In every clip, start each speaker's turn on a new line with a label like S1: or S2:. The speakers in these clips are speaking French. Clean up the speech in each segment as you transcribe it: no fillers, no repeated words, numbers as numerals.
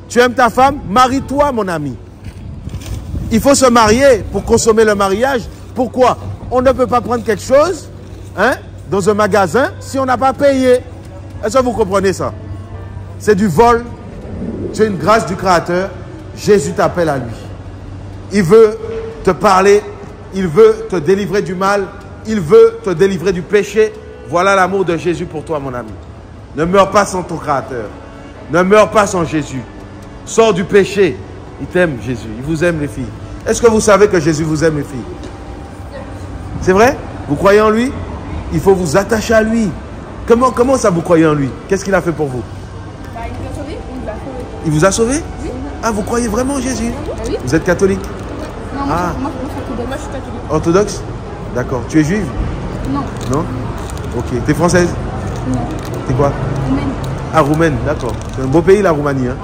S1: Tu aimes ta femme? Marie-toi, mon ami. Il faut se marier pour consommer le mariage. Pourquoi? On ne peut pas prendre quelque chose dans un magasin si on n'a pas payé. Est-ce que vous comprenez ça? C'est du vol. Tu as une grâce du Créateur. Jésus t'appelle à lui. Il veut te parler. Il veut te délivrer du mal. Il veut te délivrer du péché. Voilà l'amour de Jésus pour toi, mon ami. Ne meurs pas sans ton Créateur. Ne meurs pas sans Jésus. Sors du péché. Il t'aime, Jésus. Il vous aime, les filles. Est-ce que vous savez que Jésus vous aime, les filles? C'est vrai? Vous croyez en lui? Il faut vous attacher à lui. Comment ça, vous croyez en lui? Qu'est-ce qu'il a fait pour vous?
S2: Il nous a sauvés.
S1: Il vous a sauvé?
S2: Oui.
S1: Ah, vous croyez vraiment en Jésus?
S2: Oui.
S1: Vous êtes catholique?
S2: Non, moi, je suis catholique.
S1: Orthodoxe? D'accord. Tu es juive?
S2: Non.
S1: Non? Ok. T'es française?
S2: Non.
S1: T'es quoi?
S2: Roumaine.
S1: Ah, roumaine, d'accord. C'est un beau pays, la Roumanie. Hein?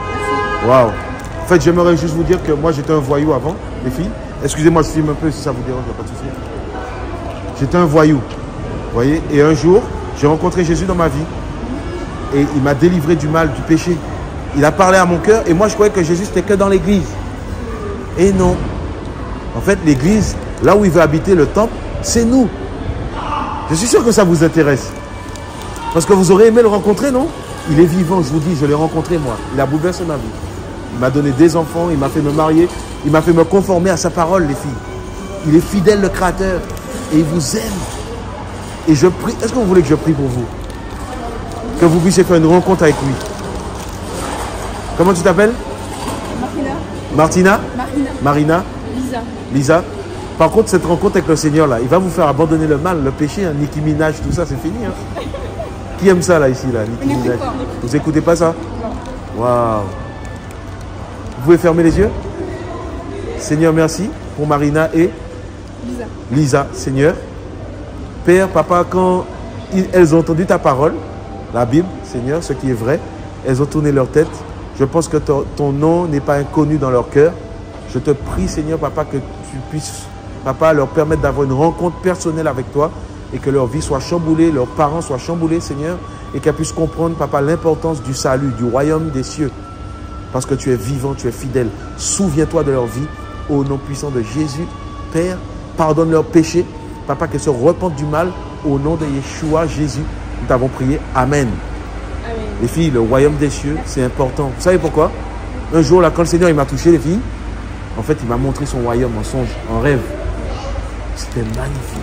S1: Waouh. En fait, j'aimerais juste vous dire que moi, j'étais un voyou avant, les filles. Excusez-moi, je filme un peu si ça vous dérange, il n'y a pas de souci. J'étais un voyou. Vous voyez? Et un jour, j'ai rencontré Jésus dans ma vie. Et il m'a délivré du mal, du péché. Il a parlé à mon cœur. Et moi, je croyais que Jésus, c'était que dans l'église. Et non. En fait, l'église, là où il veut habiter, le temple, c'est nous. Je suis sûr que ça vous intéresse. Parce que vous aurez aimé le rencontrer, non? Il est vivant, je vous dis, je l'ai rencontré moi. Il a bouleversé ma vie. Il m'a donné des enfants, il m'a fait me marier, il m'a fait me conformer à sa parole, les filles. Il est fidèle, le Créateur. Et il vous aime. Et je prie. Est-ce que vous voulez que je prie pour vous? Que vous puissiez faire une rencontre avec lui. Comment tu t'appelles? Martina. Marina. Lisa. Par contre, cette rencontre avec le Seigneur, là, il va vous faire abandonner le mal, le péché, hein, Nicki Minaj, tout ça, c'est fini. Hein. Qui aime ça, là, ici, là, Nicki Minaj? Vous écoutez pas ça? Waouh. Vous pouvez fermer les yeux? Seigneur, merci pour Marina et Lisa, Seigneur. Père, Papa, quand elles ont entendu ta parole, la Bible, Seigneur, ce qui est vrai, elles ont tourné leur tête. Je pense que ton nom n'est pas inconnu dans leur cœur. Je te prie, Seigneur, Papa, que tu puisses, Papa, leur permettre d'avoir une rencontre personnelle avec toi et que leur vie soit chamboulée, leurs parents soient chamboulés, Seigneur, et qu'elles puissent comprendre, Papa, l'importance du salut, du royaume des cieux. Parce que tu es vivant, tu es fidèle. Souviens-toi de leur vie au nom puissant de Jésus. Père, pardonne leurs péchés. Papa, qu'elles se repentent du mal au nom de Yeshua, Jésus. Nous t'avons prié. Amen.
S2: Amen.
S1: Les filles, le royaume des cieux, c'est important. Vous savez pourquoi? Un jour, là, quand le Seigneur il m'a touché, les filles, en fait, il m'a montré son royaume en songe, en rêve. C'était magnifique.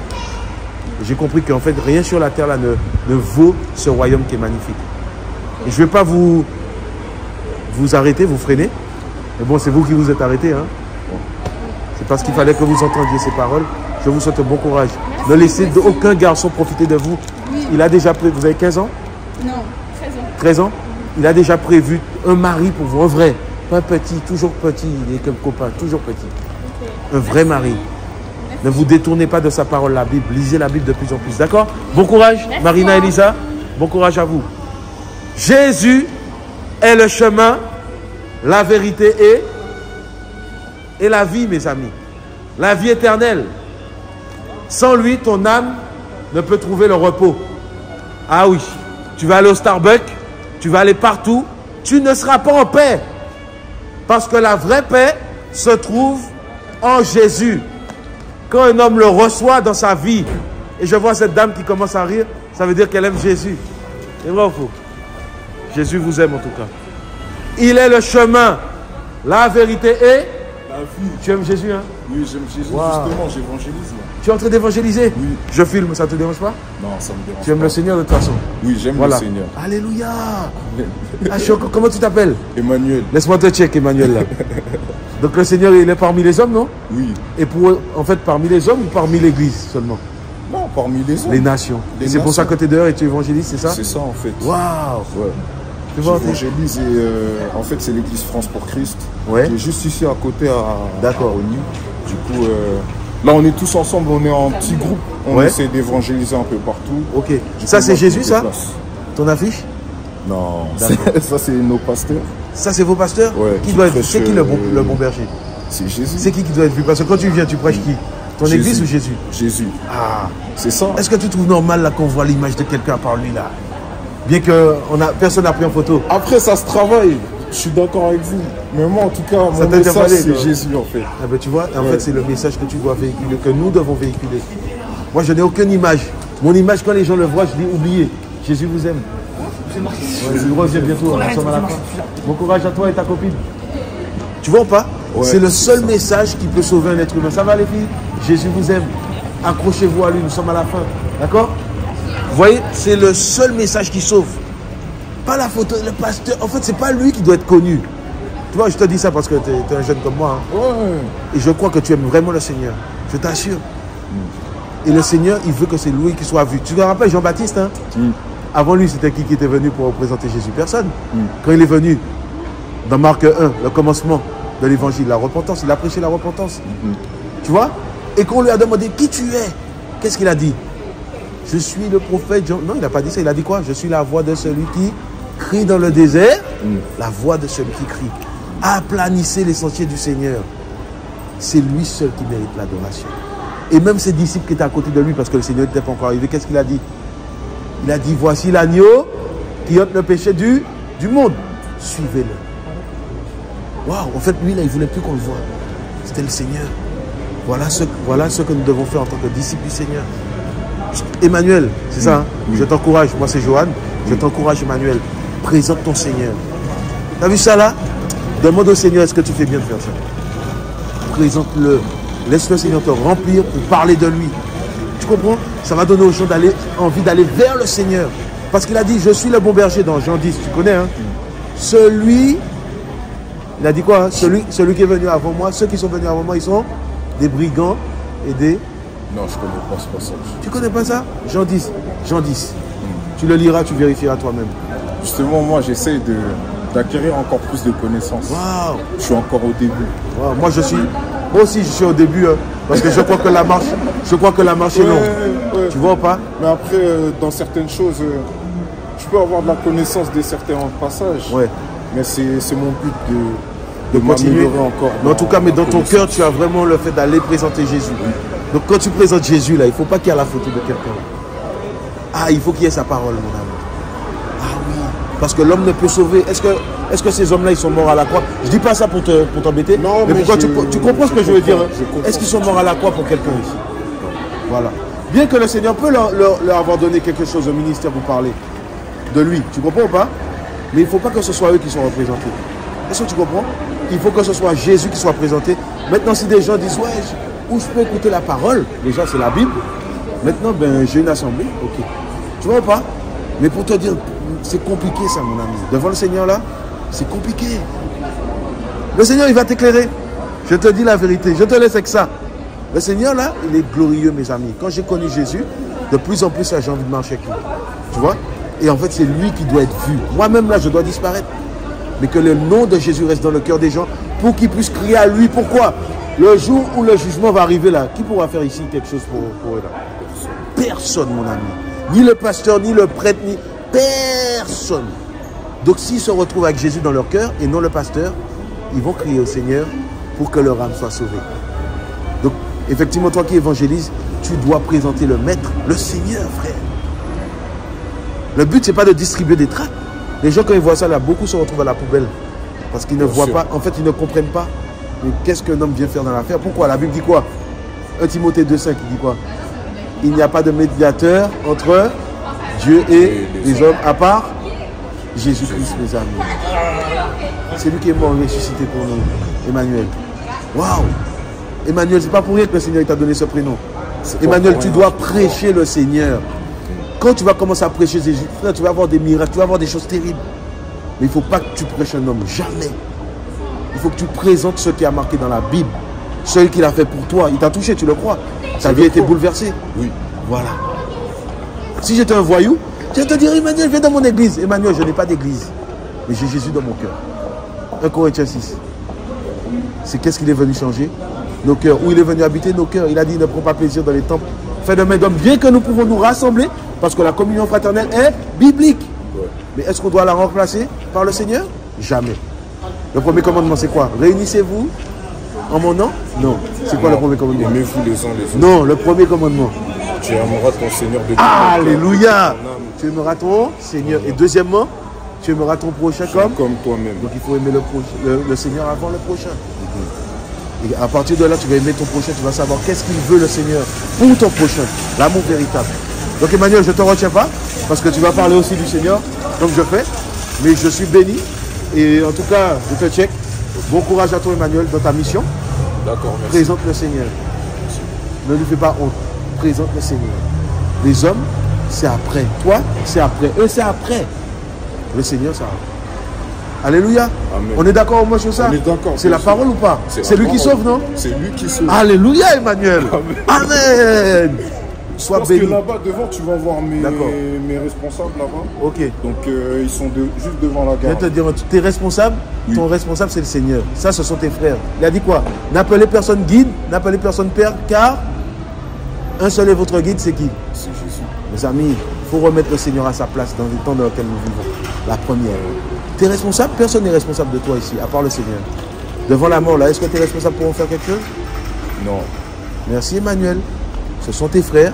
S1: J'ai compris qu'en fait, rien sur la terre là ne vaut ce royaume qui est magnifique. Et je ne vais pas vous arrêter, vous freiner. Mais bon, c'est vous qui vous êtes arrêtés. Hein. Bon. C'est parce qu'il fallait que vous entendiez ces paroles. Je vous souhaite bon courage. Merci. Ne laissez aucun garçon profiter de vous. Oui. Il a déjà prévu. Vous avez 15 ans? Non, 13 ans. 13 ans? Il a déjà prévu un mari pour vous, un vrai. Pas un petit, toujours petit, il est comme copain, toujours petit. Okay. Un vrai mari. Merci. Ne vous détournez pas de sa parole, la Bible. Lisez la Bible de plus en plus. D'accord? Bon courage, merci. Marina et Lisa. Bon courage à vous. Jésus est le chemin, la vérité et la vie, mes amis. La vie éternelle. Sans lui, ton âme ne peut trouver le repos. Ah oui, tu vas aller au Starbucks, tu vas aller partout, tu ne seras pas en paix. Parce que la vraie paix se trouve en Jésus. Quand un homme le reçoit dans sa vie, et je vois cette dame qui commence à rire, ça veut dire qu'elle aime Jésus. C'est vrai ou faux? Jésus vous aime en tout cas. Il est le chemin, la vérité et la vie. Tu aimes Jésus, hein?
S3: Oui, j'aime Jésus. Wow. Justement, j'évangélise.
S1: Tu es en train d'évangéliser?
S3: Oui.
S1: Je filme, ça ne te dérange pas?
S3: Non, ça me dérange pas.
S1: Tu aimes le Seigneur de toute façon?
S3: Oui, j'aime le Seigneur.
S1: Alléluia. Ah, comment tu t'appelles? Emmanuel. Laisse-moi te check, Emmanuel. Là. Donc le Seigneur, il est parmi les hommes, non?
S3: Oui.
S1: Et en fait, parmi les hommes ou parmi l'Église seulement?
S3: Non, parmi les hommes.
S1: Les nations. Et c'est pour ça que tu es dehors et tu évangélises, c'est ça?
S3: C'est ça, en fait.
S1: Waouh.
S3: Ouais. J'évangélise et en fait, c'est l'Église France pour Christ. Ouais. Qui est juste ici à côté à Rony. Du coup, là, on est tous ensemble, on est en petit groupe. On essaie d'évangéliser un peu partout.
S1: Ok. Ça, c'est Jésus, ça? Ton affiche?
S3: Non, ça, c'est nos pasteurs. Ça,
S1: c'est vos pasteurs?
S3: Ouais.
S1: C'est qui le bon berger?
S3: C'est Jésus.
S1: C'est qui doit être vu? Parce que quand tu viens, tu prêches qui? Ton église ou Jésus?
S3: Jésus.
S1: Ah,
S3: c'est ça.
S1: Est-ce que tu trouves normal là qu'on voit l'image de quelqu'un par lui là? Bien que personne n'a pris en photo.
S3: Après, ça se travaille. Je suis d'accord avec vous. Mais moi, en tout cas, mon message, c'est Jésus, en fait.
S1: Ah ben, tu vois, en fait, c'est le message que tu dois véhiculer, que nous devons véhiculer. Moi, je n'ai aucune image. Mon image, quand les gens le voient, je dis oubliez. Jésus vous aime. Je reviens bientôt. On sommes à la fin. Bon courage à toi et ta copine. Tu vois ou pas? C'est le seul message qui peut sauver un être humain. Ça va les filles? Jésus vous aime. Accrochez-vous à lui, nous sommes à la fin. D'accord? Vous voyez, c'est le seul message qui sauve. Pas la photo, le pasteur. En fait, c'est pas lui qui doit être connu. Tu vois, je te dis ça parce que tu es un jeune comme moi. Hein. Et je crois que tu aimes vraiment le Seigneur. Je t'assure. Et le Seigneur, il veut que c'est lui qui soit vu. Tu te rappelles Jean-Baptiste, hein? Avant lui, c'était qui était venu pour représenter Jésus? Personne. Quand il est venu, dans Marc 1, le commencement de l'évangile, la repentance, il a prêché la repentance. Tu vois? Et qu'on lui a demandé qui tu es, qu'est-ce qu'il a dit? Je suis le prophète Jean. Non, il n'a pas dit ça. Il a dit quoi? Je suis la voix de celui qui crie dans le désert. La voix de celui qui crie. Aplanissez les sentiers du Seigneur. C'est lui seul qui mérite l'adoration. Et même ses disciples qui étaient à côté de lui, parce que le Seigneur n'était pas encore arrivé, qu'est-ce qu'il a dit? Il a dit, voici l'agneau qui ôte le péché du monde. Suivez-le. Waouh, en fait, lui, là, il ne voulait plus qu'on le voie. C'était le Seigneur. Voilà ce que nous devons faire en tant que disciples du Seigneur. Emmanuel, c'est ça, hein? Je t'encourage. Moi, c'est Johan. Je t'encourage, Emmanuel. Présente ton Seigneur. Tu as vu ça, là? Demande au Seigneur, est-ce que tu fais bien de faire ça? Présente-le. Laisse le Seigneur te remplir pour parler de lui. Tu comprends? Ça va donner aux gens envie d'aller vers le Seigneur. Parce qu'il a dit, je suis le bon berger dans Jean 10. Tu connais, hein? Il a dit quoi? Hein? Celui qui est venu avant moi, ceux qui sont venus avant moi, ils sont des brigands et des...
S3: Non, je ne connais pas ce passage.
S1: Tu connais pas ça? Jean 10. Jean 10. Tu le liras, tu vérifieras toi-même.
S3: Justement, moi, j'essaie d'acquérir encore plus de connaissances.
S1: Waouh!
S3: Je suis encore au début.
S1: Wow. Moi aussi, je suis au début, hein, parce que je crois que la marche est longue. Tu vois ou pas?
S3: Mais après, dans certaines choses, je peux avoir de la connaissance de certains passages. Mais c'est mon but de continuer encore.
S1: Mais en tout cas, mais dans ton cœur, tu as vraiment le fait d'aller présenter Jésus. Donc quand tu présentes Jésus, là, il ne faut pas qu'il y ait la photo de quelqu'un. Ah, il faut qu'il y ait sa parole, mon ami. Ah oui. Parce que l'homme ne peut sauver. Est-ce que ces hommes-là, ils sont morts à la croix? Je ne dis pas ça pour t'embêter.
S3: Non,
S1: mais pourquoi tu comprends ce que je veux dire? Hein? Est-ce qu'ils sont morts à la croix pour quelqu'un ici? Voilà. Bien que le Seigneur peut leur avoir donné quelque chose au ministère pour parler de lui. Tu comprends ou pas? Mais il ne faut pas que ce soit eux qui soient représentés. Est-ce que tu comprends? Il faut que ce soit Jésus qui soit présenté. Maintenant, si des gens disent, ouais, où je peux écouter la parole? Déjà, c'est la Bible. Maintenant, ben, j'ai une assemblée. Ok. Tu vois ou pas? Mais pour te dire, c'est compliqué ça, mon ami. Devant le Seigneur, là, c'est compliqué. Le Seigneur, il va t'éclairer. Je te dis la vérité. Je te laisse avec ça. Le Seigneur, là, il est glorieux, mes amis. Quand j'ai connu Jésus, de plus en plus, j'ai envie de marcher avec lui. Tu vois? Et en fait, c'est lui qui doit être vu. Moi-même, là, je dois disparaître. Mais que le nom de Jésus reste dans le cœur des gens pour qu'ils puissent crier à lui. Pourquoi? Le jour où le jugement va arriver, là, qui pourra faire ici quelque chose pour eux, là? Personne, mon ami. Ni le pasteur, ni le prêtre, ni... Personne. Donc, s'ils se retrouvent avec Jésus dans leur cœur et non le pasteur, ils vont crier au Seigneur pour que leur âme soit sauvée. Donc, effectivement, toi qui évangélises, tu dois présenter le Maître, le Seigneur, frère. Le but, ce n'est pas de distribuer des tracts. Les gens, quand ils voient ça, là, beaucoup se retrouvent à la poubelle. Parce qu'ils ne voient pas, en fait, ils ne comprennent pas. Mais qu'est-ce qu'un homme vient faire dans l'affaire? Pourquoi? La Bible dit quoi? 1 Timothée 2,5, il dit quoi? Il n'y a pas de médiateur entre Dieu et les hommes, à part Jésus-Christ, mes amis. C'est lui qui est mort ressuscité pour nous, Emmanuel. Waouh! Emmanuel, c'est pas pour rien que le Seigneur t'a donné ce prénom. Emmanuel, tu dois prêcher le Seigneur. Quand tu vas commencer à prêcher Jésus, tu vas avoir des miracles, tu vas avoir des choses terribles. Mais il ne faut pas que tu prêches un homme, jamais. Il faut que tu présentes ce qui a marqué dans la Bible. Celui qui l'a fait pour toi, il t'a touché, tu le crois. Ta vie a été bouleversée.
S3: Oui.
S1: Voilà. Si j'étais un voyou, je vais te dire, Emmanuel, viens dans mon église. Emmanuel, je n'ai pas d'église. Mais j'ai Jésus dans mon cœur. 1 Corinthiens 6. C'est qu'est-ce qu'il est venu changer? Nos cœurs. Où il est venu habiter nos cœurs. Il a dit, ne prends pas plaisir dans les temples faits de main d'homme. Bien que nous pouvons nous rassembler, parce que la communion fraternelle est biblique. Ouais. Mais est-ce qu'on doit la remplacer par le Seigneur? Jamais. Le premier commandement, c'est quoi? Réunissez-vous en mon nom? Non. C'est quoi le premier commandement?
S3: Aimez-vous les uns les autres.
S1: Non, le premier commandement.
S3: Tu aimeras ton Seigneur de Dieu.
S1: Alléluia. Tu aimeras ton Seigneur. Et deuxièmement, Tu aimeras ton prochain
S3: comme toi-même.
S1: Donc il faut aimer le Seigneur avant le prochain. Et à partir de là, tu vas aimer ton prochain, tu vas savoir qu'est-ce qu'il veut le Seigneur pour ton prochain. L'amour véritable. Donc Emmanuel, je ne te retiens pas, parce que tu vas parler aussi du Seigneur, comme je fais. Mais je suis béni. Et en tout cas, je te check. Bon courage à toi Emmanuel dans ta mission.
S3: D'accord, merci.
S1: Présente le Seigneur. Merci. Ne lui fais pas honte. Présente le Seigneur. Les hommes, c'est après. Toi, c'est après. Eux, c'est après. Le Seigneur, ça. Alléluia. Amen. On est d'accord au moins sur ça?
S3: On est d'accord.
S1: C'est la parole ou pas? C'est lui qui sauve, non?
S3: C'est lui qui sauve.
S1: Alléluia, Emmanuel. Amen. Amen. Sois béni.
S3: Parce que là-bas, devant, tu vas voir mes responsables là-bas.
S1: Ok.
S3: Donc, ils sont juste devant la gare.
S1: Je vais te dire, tes responsables, oui. Ton responsable, c'est le Seigneur. Ça, ce sont tes frères. Il a dit quoi? N'appelez personne guide, n'appelez personne père, car un seul est votre guide, c'est qui?
S3: C'est Jésus.
S1: Mes amis, il faut remettre le Seigneur à sa place dans le temps dans lequel nous vivons. La première. Tu es responsable? Personne n'est responsable de toi ici, à part le Seigneur. Devant la mort, là, est-ce que tu es responsable pour en faire quelque chose?
S3: Non.
S1: Merci Emmanuel. Ce sont tes frères.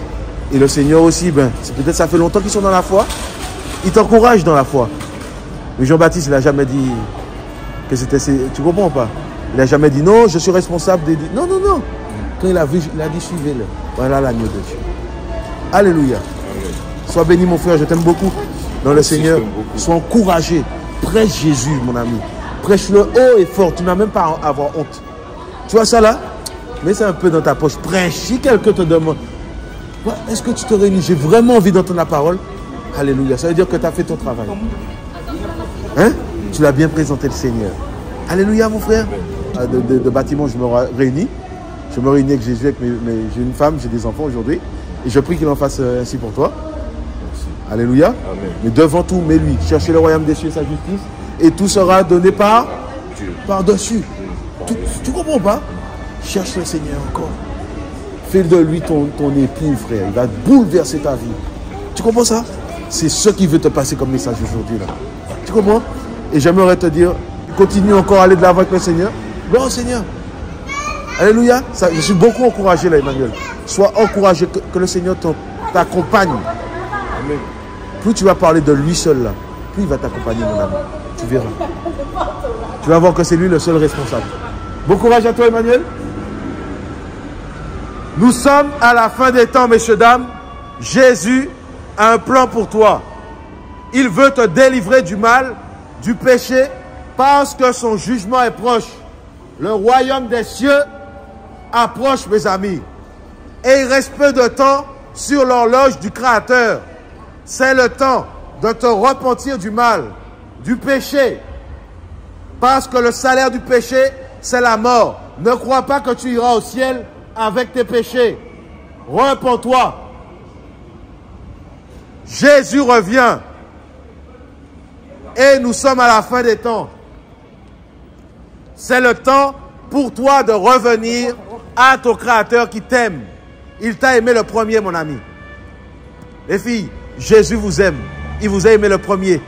S1: Et le Seigneur aussi, peut-être ça fait longtemps qu'ils sont dans la foi. Il t'encourage dans la foi. Mais Jean-Baptiste, il n'a jamais dit que c'était... Tu comprends pas? Il n'a jamais dit non, je suis responsable des... Non, non, non. Quand il a vu, il a dit suivez-le. Voilà l'agneau de Dieu. Alléluia. Amen. Sois béni mon frère, je t'aime beaucoup dans le Seigneur. Sois encouragé. Prêche Jésus mon ami. Prêche-le haut et fort. Tu n'as même pas à avoir honte. Tu vois ça là? Mets ça un peu dans ta poche. Prêche. Si quelqu'un te demande, est-ce que tu te réunis? J'ai vraiment envie d'entendre la parole. Alléluia. Ça veut dire que tu as fait ton travail. Hein? Tu l'as bien présenté le Seigneur. Alléluia mon frère. De bâtiment, je me réunis. Je me réunis avec Jésus, j'ai une femme, j'ai des enfants aujourd'hui. Et je prie qu'il en fasse ainsi pour toi. Merci. Alléluia. Amen. Mais devant tout, mets-lui. Cherchez le royaume des cieux et sa justice. Et tout sera donné par-dessus. Tu comprends pas? Cherche le Seigneur encore. Fais de lui ton époux, frère. Il va bouleverser ta vie. Tu comprends ça? C'est ce qu'il veut te passer comme message aujourd'hui. Là. Tu comprends? Et j'aimerais te dire, continue encore à aller de l'avant avec le Seigneur. Gloire au Seigneur. Alléluia. Ça, je suis beaucoup encouragé là, Emmanuel. Sois encouragé, que le Seigneur t'accompagne. Amen. Plus tu vas parler de lui seul là, plus il va t'accompagner, mon ami. Tu verras. Tu vas voir que c'est lui le seul responsable. Bon courage à toi, Emmanuel. Nous sommes à la fin des temps, messieurs, dames. Jésus a un plan pour toi. Il veut te délivrer du mal, du péché, parce que son jugement est proche. Le royaume des cieux approche, mes amis. Et il reste peu de temps sur l'horloge du Créateur. C'est le temps de te repentir du mal, du péché. Parce que le salaire du péché, c'est la mort. Ne crois pas que tu iras au ciel avec tes péchés. Repens-toi. Jésus revient. Et nous sommes à la fin des temps. C'est le temps pour toi de revenir à ton Créateur qui t'aime. Il t'a aimé le premier, mon ami. Les filles, Jésus vous aime. Il vous a aimé le premier.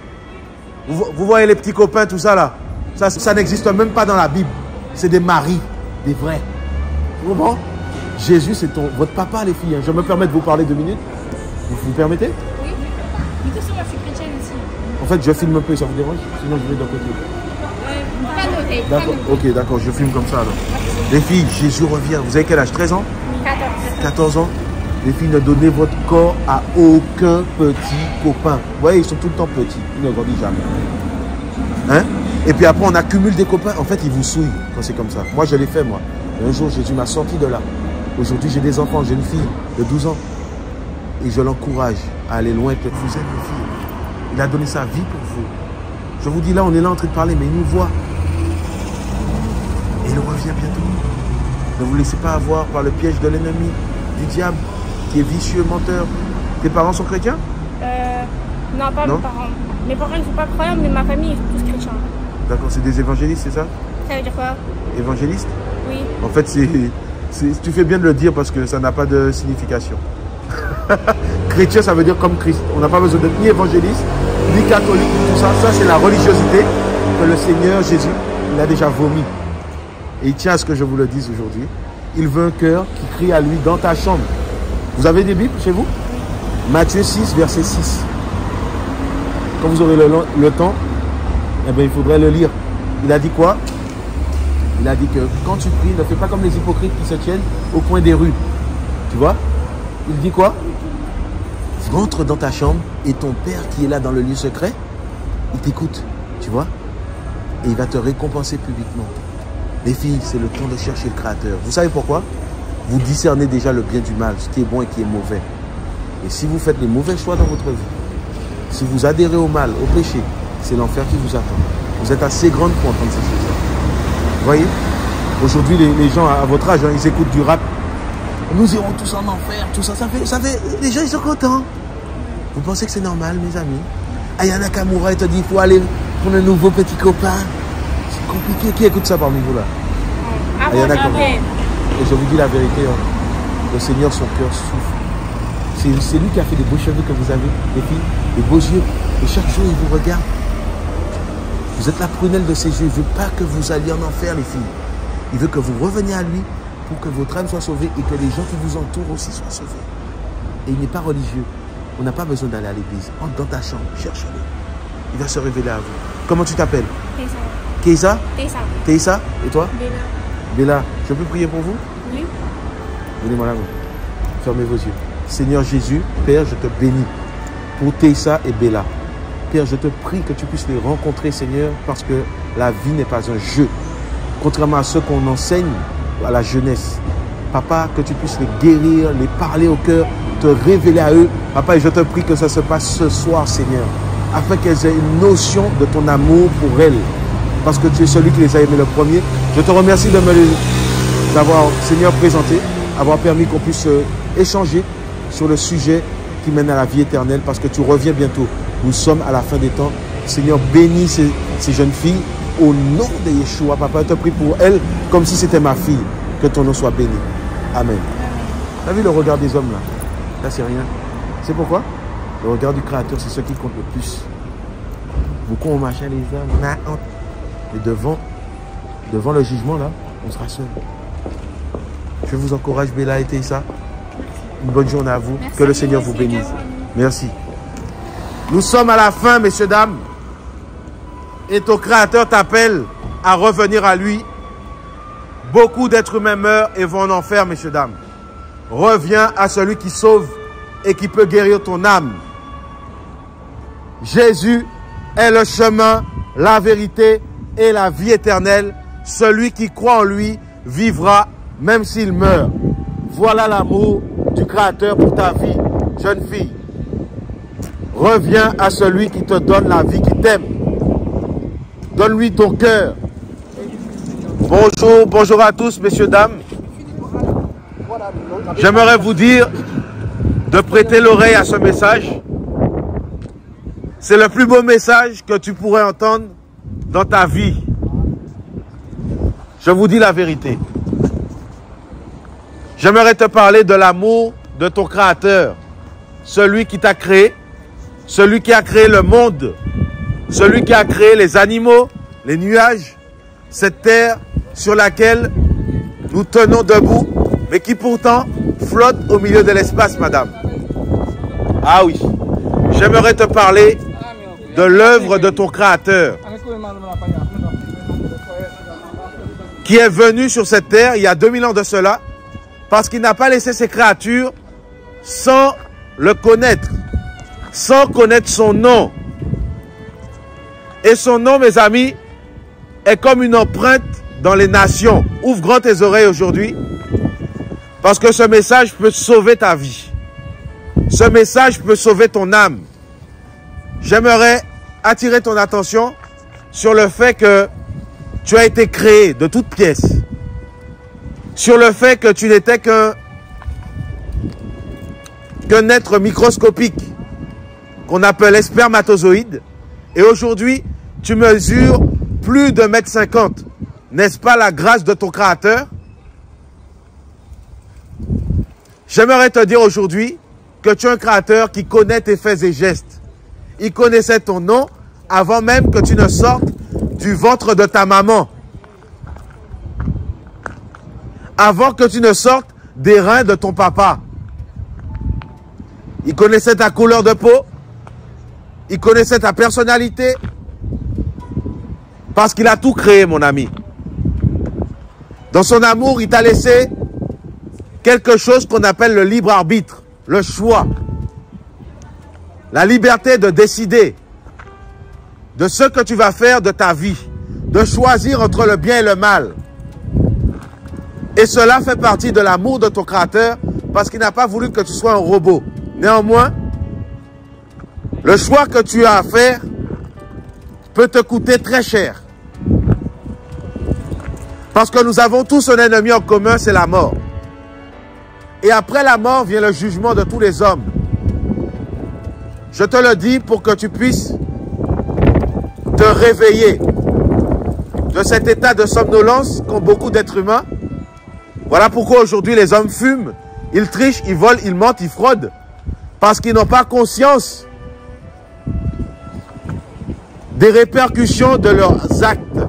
S1: Vous voyez les petits copains, tout ça là. Ça n'existe même pas dans la Bible. C'est des maris, des vrais. Vous comprenez? Jésus, c'est votre papa, les filles. Je me permets de vous parler 2 minutes. Vous permettez?
S2: Oui. Mais tout ça, moi, je suis chrétienne aussi.
S1: En fait, je filme un peu, ça vous dérange? Sinon, je vais d'un côté.
S2: Pas
S1: d'accord, ok, d'accord, je filme comme ça alors. Les filles, Jésus revient. Vous avez quel âge? 13 ans?
S2: 14.
S1: 14 ans? Les filles, ne donnez votre corps à aucun petit copain. Vous voyez, ils sont tout le temps petits. Ils ne grandissent jamais. Hein? Et puis après, on accumule des copains. En fait, ils vous souillent quand c'est comme ça. Moi, je l'ai fait, moi. Un jour, Jésus m'a sorti de là. Aujourd'hui, j'ai des enfants. J'ai une fille de 12 ans. Et je l'encourage à aller loin. Peut-être vous êtes une fille. Il a donné sa vie pour vous. Je vous dis là, on est là en train de parler, mais il nous voit. Et il revient bientôt. Ne vous laissez pas avoir par le piège de l'ennemi, du diable, qui est vicieux, menteur. Tes parents sont chrétiens?
S2: Non, pas mes parents. Mes parents ne sont pas croyants, mais ma famille est tous chrétiens.
S1: D'accord, c'est des évangélistes, c'est ça?
S2: Ça veut dire quoi?
S1: Évangélistes?
S2: Oui.
S1: En fait, tu fais bien de le dire parce que ça n'a pas de signification. Chrétien, ça veut dire comme Christ. On n'a pas besoin d'être ni évangéliste, ni catholique, ni tout ça. Ça, c'est la religiosité que le Seigneur Jésus, il a déjà vomi. Et il tient à ce que je vous le dise aujourd'hui. Il veut un cœur qui crie à lui dans ta chambre. Vous avez des Bibles chez vous? Matthieu 6, verset 6. Quand vous aurez le temps, Eh bien, il faudrait le lire. Il a dit quoi? Il a dit que quand tu pries, ne fais pas comme les hypocrites qui se tiennent au coin des rues. Tu vois? Il dit quoi? Rentre dans ta chambre et ton Père qui est là dans le lieu secret, il t'écoute. Tu vois? Et il va te récompenser publiquement. Les filles, c'est le temps de chercher le Créateur. Vous savez pourquoi? Vous discernez déjà le bien du mal, ce qui est bon et qui est mauvais. Et si vous faites les mauvais choix dans votre vie, si vous adhérez au mal, au péché, c'est l'enfer qui vous attend. Vous êtes assez grande pour entendre ces choses-là. Vous voyez? Aujourd'hui, les gens à votre âge, hein, ils écoutent du rap. Nous irons tous en enfer, tout ça. Ça fait, les gens, ils sont contents. Vous pensez que c'est normal, mes amis? Aya Nakamura, il te dit, il faut aller pour un nouveau petit copain. C'est compliqué. Qui écoute ça parmi vous là? Aya Nakamura. Et je vous dis la vérité, hein, le Seigneur, son cœur souffre. C'est lui qui a fait les beaux cheveux que vous avez, les filles, les beaux yeux. Et chaque jour, il vous regarde. Vous êtes la prunelle de ses yeux. Il ne veut pas que vous alliez en enfer, les filles. Il veut que vous reveniez à lui pour que votre âme soit sauvée et que les gens qui vous entourent aussi soient sauvés. Et il n'est pas religieux. On n'a pas besoin d'aller à l'église. Entre dans ta chambre, cherche-le. Il va se révéler à vous. Comment tu t'appelles? Keisa. Keisa? Teisa. Et toi? Bella. Bella, je peux prier pour vous? Oui. Donnez-moi la main. Fermez vos yeux. Seigneur Jésus, Père, je te bénis pour Teisa et Bella. Père, je te prie que tu puisses les rencontrer, Seigneur, parce que la vie n'est pas un jeu. Contrairement à ceux qu'on enseigne à la jeunesse. Papa, que tu puisses les guérir, les parler au cœur, te révéler à eux. Papa, et je te prie que ça se passe ce soir, Seigneur, afin qu'elles aient une notion de ton amour pour elles. Parce que tu es celui qui les a aimés le premier. Je te remercie de me les avoir, Seigneur, présentés, avoir permis qu'on puisse échanger sur le sujet qui mène à la vie éternelle, parce que tu reviens bientôt. Nous sommes à la fin des temps. Seigneur, bénis ces jeunes filles au nom de Yeshua. Papa, je te prie pour elles comme si c'était ma fille. Que ton nom soit béni. Amen. Tu as vu le regard des hommes là? Là, c'est rien. C'est pourquoi? Le regard du Créateur, c'est ce qui compte le plus. Beaucoup ont machin les hommes. Mais devant le jugement là, on sera seul. Je vous encourage, Bella et Teisa. Une bonne journée à vous. Merci, que le Seigneur vous bénisse. Merci. Nous sommes à la fin, messieurs, dames. Et ton Créateur t'appelle à revenir à lui. Beaucoup d'êtres humains meurent et vont en enfer, messieurs, dames. Reviens à celui qui sauve et qui peut guérir ton âme. Jésus est le chemin, la vérité et la vie éternelle. Celui qui croit en lui vivra même s'il meurt. Voilà l'amour du Créateur pour ta vie, jeune fille. Reviens à celui qui te donne la vie, qui t'aime. Donne-lui ton cœur. Bonjour, bonjour à tous, messieurs, dames. J'aimerais vous dire de prêter l'oreille à ce message. C'est le plus beau message que tu pourrais entendre dans ta vie. Je vous dis la vérité. J'aimerais te parler de l'amour de ton Créateur. Celui qui t'a créé, celui qui a créé le monde, celui qui a créé les animaux, les nuages, cette terre sur laquelle nous tenons debout, mais qui pourtant flotte au milieu de l'espace, madame. Ah oui, j'aimerais te parler de l'œuvre de ton Créateur, qui est venu sur cette terre il y a 2000 ans de cela, parce qu'il n'a pas laissé ses créatures sans le connaître, sans connaître son nom. Et son nom, mes amis, est comme une empreinte dans les nations. Ouvre grand tes oreilles aujourd'hui, parce que ce message peut sauver ta vie. Ce message peut sauver ton âme. J'aimerais attirer ton attention sur le fait que tu as été créé de toutes pièces. Sur le fait que tu n'étais qu'un être microscopique qu'on appelait spermatozoïde. Et aujourd'hui, tu mesures plus de 1,50 m. N'est-ce pas la grâce de ton Créateur? J'aimerais te dire aujourd'hui que tu es un Créateur qui connaît tes faits et gestes. Il connaissait ton nom avant même que tu ne sortes du ventre de ta maman. Avant que tu ne sortes des reins de ton papa. Il connaissait ta couleur de peau. Il connaissait ta personnalité. Parce qu'il a tout créé, mon ami. Dans son amour, il t'a laissé quelque chose qu'on appelle le libre arbitre, le choix. La liberté de décider de ce que tu vas faire de ta vie, de choisir entre le bien et le mal. Et cela fait partie de l'amour de ton Créateur parce qu'il n'a pas voulu que tu sois un robot. Néanmoins, le choix que tu as à faire peut te coûter très cher. Parce que nous avons tous un ennemi en commun, c'est la mort. Et après la mort vient le jugement de tous les hommes. Je te le dis pour que tu puisses te réveiller de cet état de somnolence qu'ont beaucoup d'êtres humains. Voilà pourquoi aujourd'hui les hommes fument, ils trichent, ils volent, ils mentent, ils fraudent. Parce qu'ils n'ont pas conscience des répercussions de leurs actes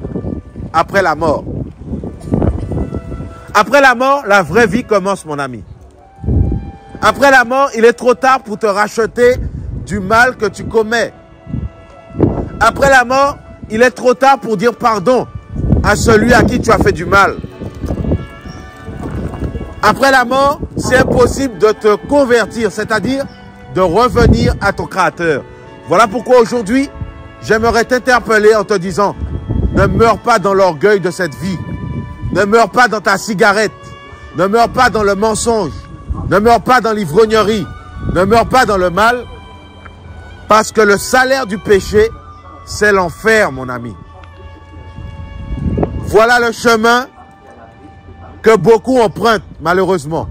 S1: après la mort. Après la mort, la vraie vie commence, mon ami. Après la mort, il est trop tard pour te racheter du mal que tu commets. Après la mort, il est trop tard pour dire pardon à celui à qui tu as fait du mal. Après la mort, c'est impossible de te convertir, c'est-à-dire de revenir à ton Créateur. Voilà pourquoi aujourd'hui, j'aimerais t'interpeller en te disant, ne meurs pas dans l'orgueil de cette vie. Ne meurs pas dans ta cigarette. Ne meurs pas dans le mensonge. Ne meurs pas dans l'ivrognerie. Ne meurs pas dans le mal. Parce que le salaire du péché, c'est l'enfer, mon ami. Voilà le chemin que beaucoup empruntent, malheureusement.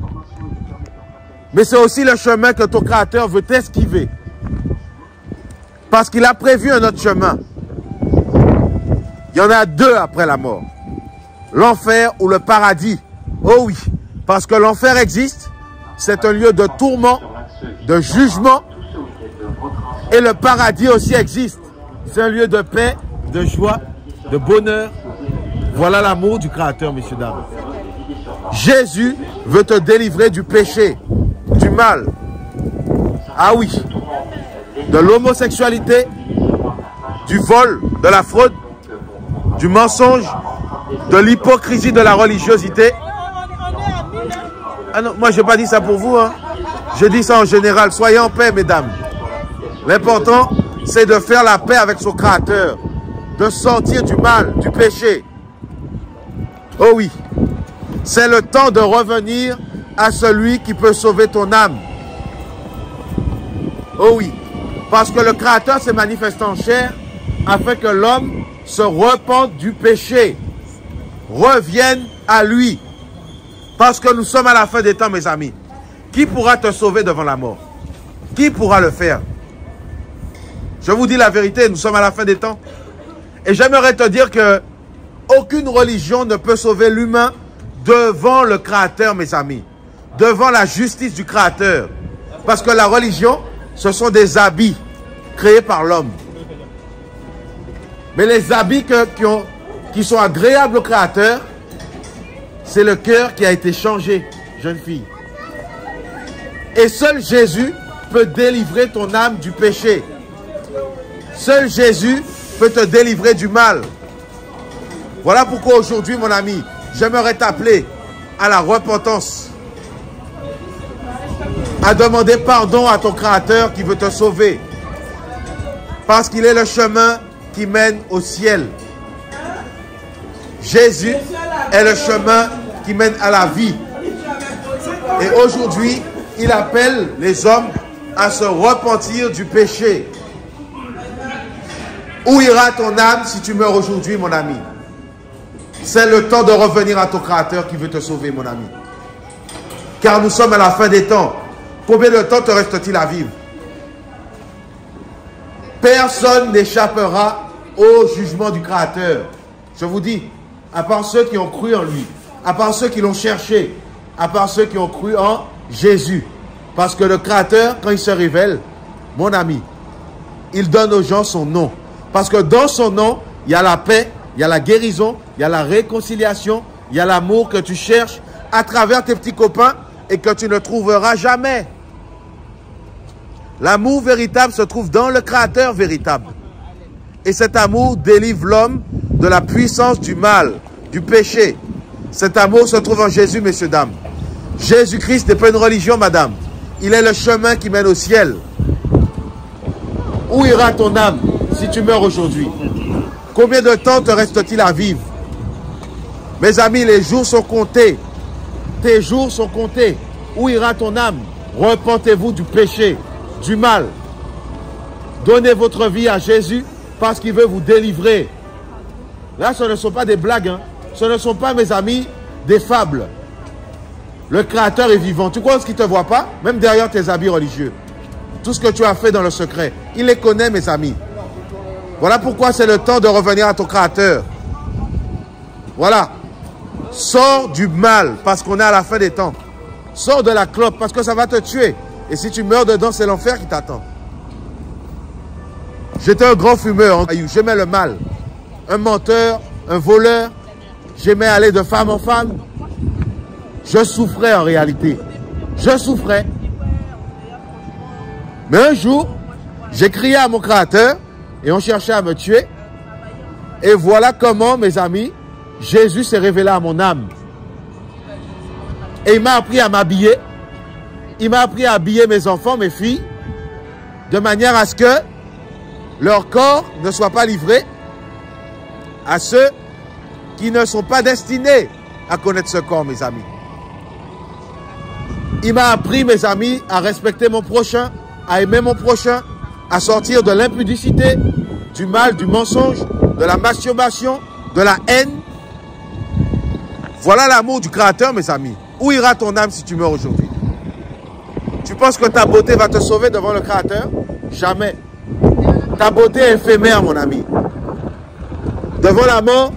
S1: Mais c'est aussi le chemin que ton Créateur veut t'esquiver. Parce qu'il a prévu un autre chemin. Il y en a deux après la mort. L'enfer ou le paradis. Oh oui, parce que l'enfer existe. C'est un lieu de tourment, de jugement. Et le paradis aussi existe. C'est un lieu de paix, de joie, de bonheur. Voilà l'amour du Créateur, messieurs, dames. Jésus veut te délivrer du péché, du mal. Ah oui. De l'homosexualité, du vol, de la fraude, du mensonge, de l'hypocrisie de la religiosité. Ah non, moi je n'ai pas dit ça pour vous, hein. Je dis ça en général. Soyez en paix, mesdames. L'important, c'est de faire la paix avec son Créateur, de sortir du mal, du péché. Oh oui, c'est le temps de revenir à celui qui peut sauver ton âme. Oh oui, parce que le Créateur s'est manifesté en chair afin que l'homme se repente du péché, revienne à lui. Parce que nous sommes à la fin des temps, mes amis. Qui pourra te sauver devant la mort? Qui pourra le faire? Je vous dis la vérité, nous sommes à la fin des temps. Et j'aimerais te dire que aucune religion ne peut sauver l'humain devant le Créateur, mes amis. Devant la justice du Créateur. Parce que la religion, ce sont des habits créés par l'homme. Mais les habits qui sont agréables au Créateur, c'est le cœur qui a été changé, jeune fille. Et seul Jésus peut délivrer ton âme du péché. Seul Jésus peut te délivrer du mal. Voilà pourquoi aujourd'hui, mon ami, j'aimerais t'appeler à la repentance. À demander pardon à ton Créateur qui veut te sauver. Parce qu'il est le chemin qui mène au ciel. Jésus est le chemin qui mène à la vie. Et aujourd'hui, il appelle les hommes à se repentir du péché. Où ira ton âme si tu meurs aujourd'hui, mon ami? C'est le temps de revenir à ton Créateur qui veut te sauver, mon ami. Car nous sommes à la fin des temps. Combien de temps te reste-t-il à vivre? Personne n'échappera au jugement du Créateur. Je vous dis, à part ceux qui ont cru en lui, à part ceux qui l'ont cherché, à part ceux qui ont cru en Jésus. Parce que le Créateur, quand il se révèle, mon ami, il donne aux gens son nom. Parce que dans son nom, il y a la paix, il y a la guérison, il y a la réconciliation, il y a l'amour que tu cherches à travers tes petits copains et que tu ne trouveras jamais. L'amour véritable se trouve dans le Créateur véritable. Et cet amour délivre l'homme de la puissance du mal, du péché. Cet amour se trouve en Jésus, messieurs, dames. Jésus-Christ n'est pas une religion, madame. Il est le chemin qui mène au ciel. Où ira ton âme si tu meurs aujourd'hui? Combien de temps te reste-t-il à vivre? Mes amis, les jours sont comptés. Tes jours sont comptés. Où ira ton âme? Repentez-vous du péché, du mal. Donnez votre vie à Jésus parce qu'il veut vous délivrer. Là, ce ne sont pas des blagues. Hein. Ce ne sont pas, mes amis, des fables. Le Créateur est vivant. Tu crois qu'il ne te voit pas? Même derrière tes habits religieux. Tout ce que tu as fait dans le secret. Il les connaît, mes amis. Voilà pourquoi c'est le temps de revenir à ton Créateur. Voilà. Sors du mal parce qu'on est à la fin des temps. Sors de la clope parce que ça va te tuer. Et si tu meurs dedans, c'est l'enfer qui t'attend. J'étais un grand fumeur. J'aimais le mal. Un menteur, un voleur. J'aimais aller de femme en femme. Je souffrais en réalité. Je souffrais. Mais un jour, j'ai crié à mon Créateur et on cherchait à me tuer. Et voilà comment, mes amis, Jésus s'est révélé à mon âme. Et il m'a appris à m'habiller. Il m'a appris à habiller mes enfants, mes filles, de manière à ce que leur corps ne soit pas livré à ceux qui ne sont pas destinés à connaître ce corps, mes amis. Il m'a appris, mes amis, à respecter mon prochain, à aimer mon prochain, à sortir de l'impudicité, du mal, du mensonge, de la masturbation, de la haine. Voilà l'amour du Créateur, mes amis. Où ira ton âme si tu meurs aujourd'hui? Tu penses que ta beauté va te sauver devant le Créateur? Jamais. Ta beauté est éphémère, mon ami. Devant la mort,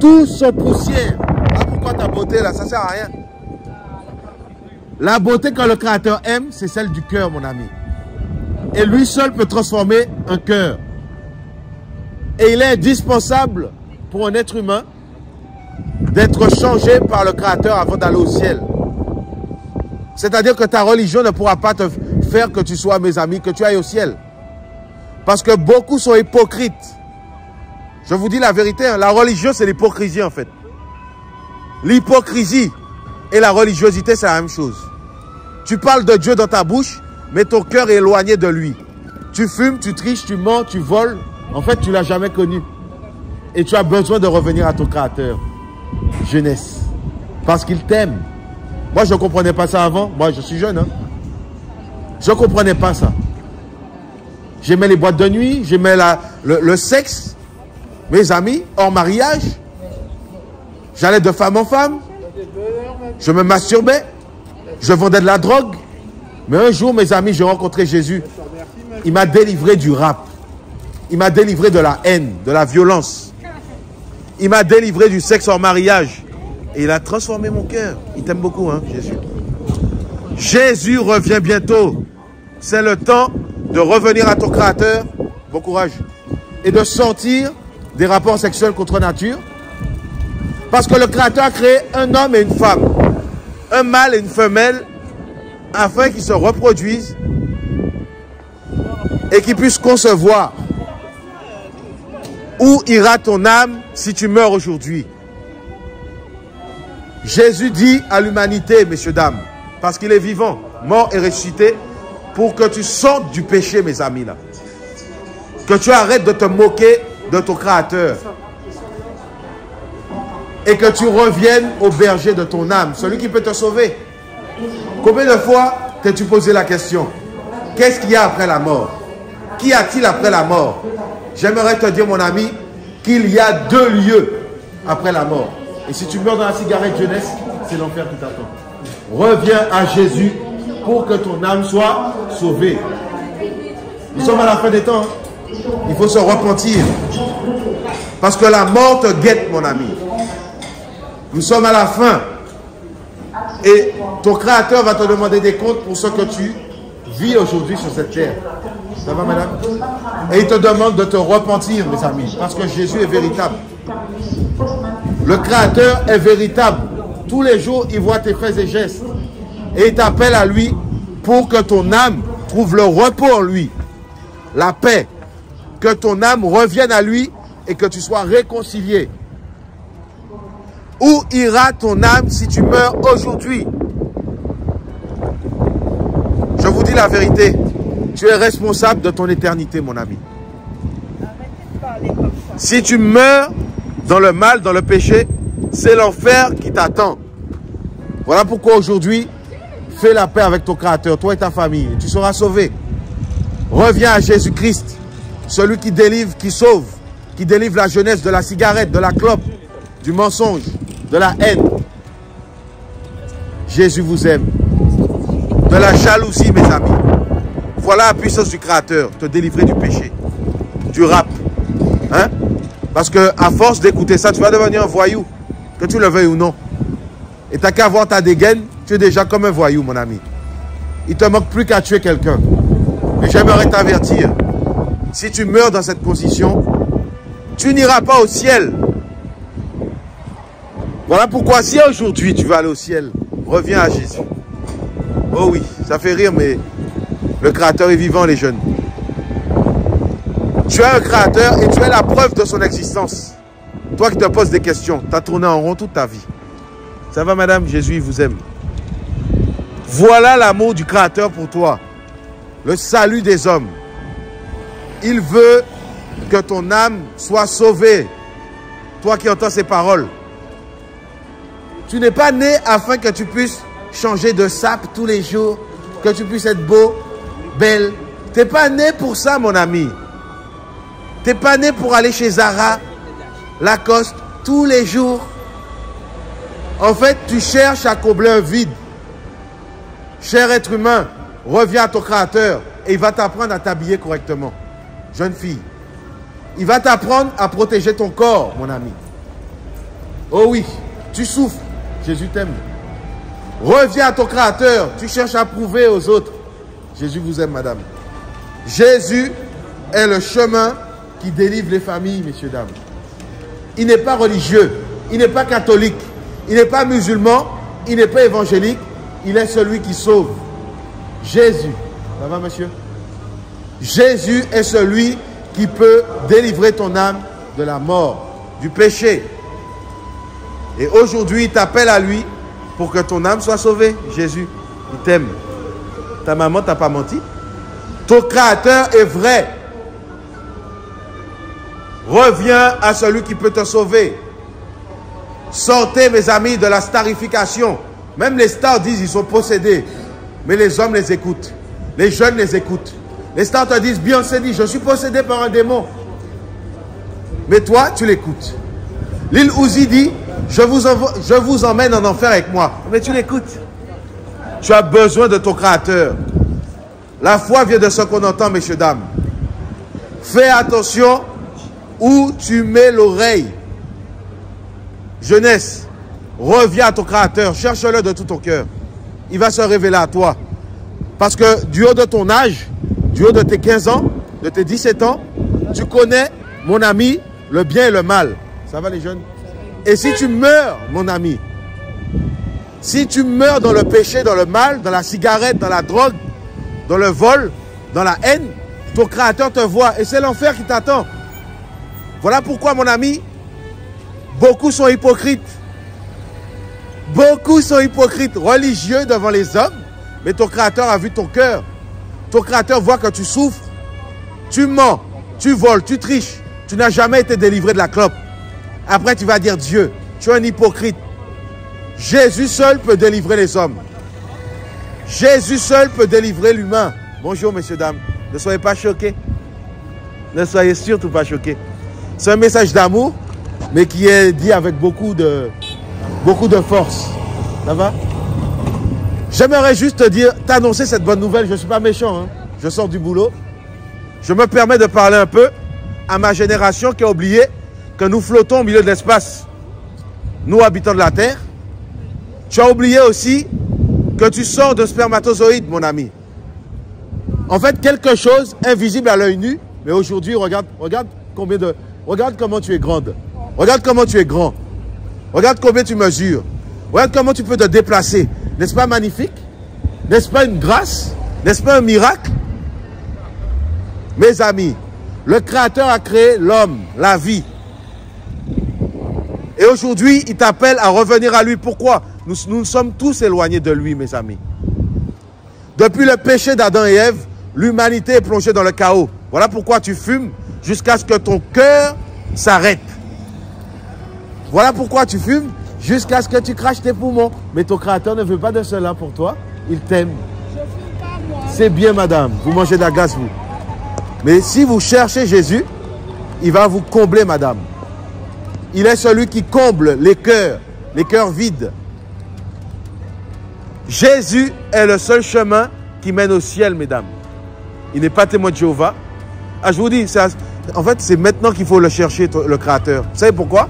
S1: tout se poussière. Ah, pourquoi ta beauté, là, ça ne sert à rien. La beauté que le Créateur aime, c'est celle du cœur, mon ami. Et lui seul peut transformer un cœur. Et il est indispensable pour un être humain d'être changé par le Créateur avant d'aller au ciel. C'est-à-dire que ta religion ne pourra pas te faire que tu sois, mes amis, que tu ailles au ciel. Parce que beaucoup sont hypocrites. Je vous dis la vérité, hein, la religion, c'est l'hypocrisie en fait. L'hypocrisie et la religiosité, c'est la même chose. Tu parles de Dieu dans ta bouche, mais ton cœur est éloigné de lui. Tu fumes, tu triches, tu mens, tu voles. En fait, tu ne l'as jamais connu. Et tu as besoin de revenir à ton Créateur. Jeunesse. Parce qu'il t'aime. Moi, je ne comprenais pas ça avant. Moi, je suis jeune. Hein. Je ne comprenais pas ça. J'aimais les boîtes de nuit. J'aimais le sexe. Mes amis, hors mariage. J'allais de femme en femme. Je me masturbais. Je vendais de la drogue. Mais un jour, mes amis, j'ai rencontré Jésus. Il m'a délivré du rap. Il m'a délivré de la haine, de la violence. Il m'a délivré du sexe hors mariage. Et il a transformé mon cœur. Il t'aime beaucoup, hein, Jésus. Jésus revient bientôt. C'est le temps de revenir à ton Créateur. Bon courage. Et de sortir des rapports sexuels contre nature. Parce que le Créateur a créé un homme et une femme. Un mâle et une femelle. Afin qu'ils se reproduisent. Et qu'ils puissent concevoir. Où ira ton âme si tu meurs aujourd'hui? Jésus dit à l'humanité, messieurs, dames, parce qu'il est vivant, mort et ressuscité, pour que tu sortes du péché, mes amis, là. Que tu arrêtes de te moquer de ton Créateur. Et que tu reviennes au berger de ton âme, celui qui peut te sauver. Combien de fois t'es-tu posé la question? Qu'est-ce qu'il y a après la mort? Qu'y a-t-il après la mort? J'aimerais te dire, mon ami, qu'il y a 2 lieux après la mort. Et si tu meurs dans la cigarette jeunesse, c'est l'enfer qui t'attend. Reviens à Jésus pour que ton âme soit sauvée. Nous sommes à la fin des temps. Hein. Il faut se repentir. Parce que la mort te guette, mon ami. Nous sommes à la fin. Et ton Créateur va te demander des comptes pour ce que tu vis aujourd'hui sur cette terre. Ça va, madame? Et il te demande de te repentir, mes amis, parce que Jésus est véritable. Le Créateur est véritable. Tous les jours, il voit tes faits et gestes. Et il t'appelle à lui pour que ton âme trouve le repos en lui. La paix. Que ton âme revienne à lui et que tu sois réconcilié. Où ira ton âme si tu meurs aujourd'hui? Je vous dis la vérité, tu es responsable de ton éternité, mon ami. Si tu meurs dans le mal, dans le péché, c'est l'enfer qui t'attend. Voilà pourquoi aujourd'hui, fais la paix avec ton Créateur, toi et ta famille, et tu seras sauvé. Reviens à Jésus-Christ, celui qui délivre, qui sauve, qui délivre la jeunesse de la cigarette, de la clope, du mensonge, de la haine. Jésus vous aime. De la jalousie, mes amis. Voilà la puissance du Créateur, te délivrer du péché, du rap. Hein? Parce que à force d'écouter ça, tu vas devenir un voyou, que tu le veuilles ou non. Et t'as qu'à voir ta dégaine, tu es déjà comme un voyou, mon ami. Il ne te manque plus qu'à tuer quelqu'un. Mais j'aimerais t'avertir, si tu meurs dans cette position, tu n'iras pas au ciel. Voilà pourquoi si aujourd'hui tu veux aller au ciel, reviens à Jésus. Oh oui, ça fait rire, mais le Créateur est vivant, les jeunes. Tu as un Créateur et tu es la preuve de son existence. Toi qui te poses des questions, tu as tourné en rond toute ta vie. Ça va, madame? Jésus, il vous aime. Voilà l'amour du Créateur pour toi. Le salut des hommes. Il veut que ton âme soit sauvée. Toi qui entends ces paroles. Tu n'es pas né afin que tu puisses changer de sape tous les jours, que tu puisses être beau, belle. Tu n'es pas né pour ça, mon ami. Tu n'es pas né pour aller chez Zara, Lacoste, tous les jours. En fait, tu cherches à combler un vide. Cher être humain, reviens à ton Créateur et il va t'apprendre à t'habiller correctement. Jeune fille, il va t'apprendre à protéger ton corps, mon ami. Oh oui, tu souffres. Jésus t'aime. Reviens à ton Créateur. Tu cherches à prouver aux autres. Jésus vous aime, madame. Jésus est le chemin qui délivre les familles, messieurs, dames. Il n'est pas religieux. Il n'est pas catholique. Il n'est pas musulman. Il n'est pas évangélique. Il est celui qui sauve. Jésus. Ça va, monsieur? Jésus est celui qui peut délivrer ton âme de la mort, du péché. Et aujourd'hui, il t'appelle à lui pour que ton âme soit sauvée. Jésus, il t'aime. Ta maman t'a pas menti. Ton Créateur est vrai. Reviens à celui qui peut te sauver. Sortez, mes amis, de la starification. Même les stars disent qu'ils sont possédés. Mais les hommes les écoutent. Les jeunes les écoutent. Les stars te disent, Beyoncé dit, je suis possédé par un démon. Mais toi, tu l'écoutes. Lil Uzi dit, je vous emmène en enfer avec moi. Mais tu l'écoutes. Tu as besoin de ton Créateur. La foi vient de ce qu'on entend, messieurs, dames. Fais attention où tu mets l'oreille. Jeunesse, reviens à ton Créateur. Cherche-le de tout ton cœur. Il va se révéler à toi. Parce que du haut de ton âge, du haut de tes 15 ans, de tes 17 ans, tu connais, mon ami, le bien et le mal. Ça va les jeunes? Et si tu meurs, mon ami, si tu meurs dans le péché, dans le mal, dans la cigarette, dans la drogue, dans le vol, dans la haine, ton Créateur te voit et c'est l'enfer qui t'attend. Voilà pourquoi, mon ami, beaucoup sont hypocrites. Beaucoup sont hypocrites, religieux devant les hommes, mais ton Créateur a vu ton cœur. Ton Créateur voit que tu souffres, tu mens, tu voles, tu triches. Tu n'as jamais été délivré de la clope. Après, tu vas dire Dieu, tu es un hypocrite. Jésus seul peut délivrer les hommes. Jésus seul peut délivrer l'humain. Bonjour, messieurs, dames. Ne soyez pas choqués. Ne soyez surtout pas choqués. C'est un message d'amour, mais qui est dit avec beaucoup de force. Ça va? J'aimerais juste te dire, t'annoncer cette bonne nouvelle. Je ne suis pas méchant, hein. Je sors du boulot. Je me permets de parler un peu à ma génération qui a oublié que nous flottons au milieu de l'espace. Nous, habitants de la Terre. Tu as oublié aussi que tu sors de spermatozoïdes, mon ami. En fait, quelque chose invisible à l'œil nu. Mais aujourd'hui, regarde comment tu es grande. Regarde comment tu es grand. Regarde combien tu mesures. Regarde comment tu peux te déplacer. N'est-ce pas magnifique? N'est-ce pas une grâce? N'est-ce pas un miracle? Mes amis, le Créateur a créé l'homme, la vie, Et aujourd'hui, il t'appelle à revenir à lui. Pourquoi? Nous sommes tous éloignés de lui, mes amis. Depuis le péché d'Adam et Ève, l'humanité est plongée dans le chaos. Voilà pourquoi tu fumes jusqu'à ce que ton cœur s'arrête. Voilà pourquoi tu fumes jusqu'à ce que tu craches tes poumons. Mais ton Créateur ne veut pas de cela pour toi. Il t'aime.
S2: Je fume pas, moi.
S1: C'est bien, madame. Vous mangez de la glace, vous. Mais si vous cherchez Jésus, il va vous combler, madame. Il est celui qui comble les cœurs vides. Jésus est le seul chemin qui mène au ciel, mesdames. Il n'est pas témoin de Jéhovah. Ah, je vous dis, en fait, c'est maintenant qu'il faut le chercher, le Créateur. Vous savez pourquoi?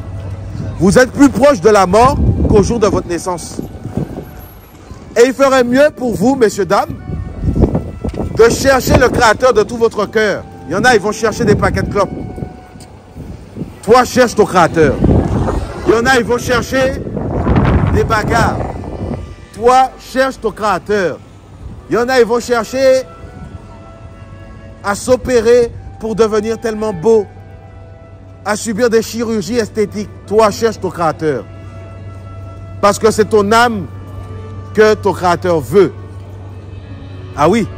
S1: Vous êtes plus proche de la mort qu'au jour de votre naissance. Et il ferait mieux pour vous, messieurs, dames, de chercher le Créateur de tout votre cœur. Il y en a, ils vont chercher des paquets de clopes. Toi, cherche ton Créateur. Il y en a, ils vont chercher des bagarres. Toi, cherche ton Créateur. Il y en a, ils vont chercher à s'opérer pour devenir tellement beau, à subir des chirurgies esthétiques. Toi, cherche ton Créateur. Parce que c'est ton âme que ton Créateur veut. Ah oui,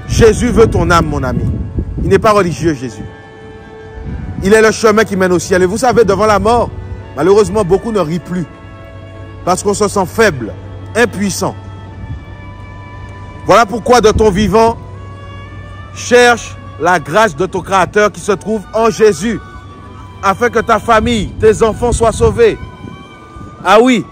S1: Jésus veut ton âme, mon ami. Il n'est pas religieux, Jésus. Il est le chemin qui mène au ciel. Et vous savez, devant la mort, malheureusement, beaucoup ne rient plus. Parce qu'on se sent faible, impuissant. Voilà pourquoi de ton vivant, cherche la grâce de ton Créateur qui se trouve en Jésus, afin que ta famille, tes enfants soient sauvés. Ah oui,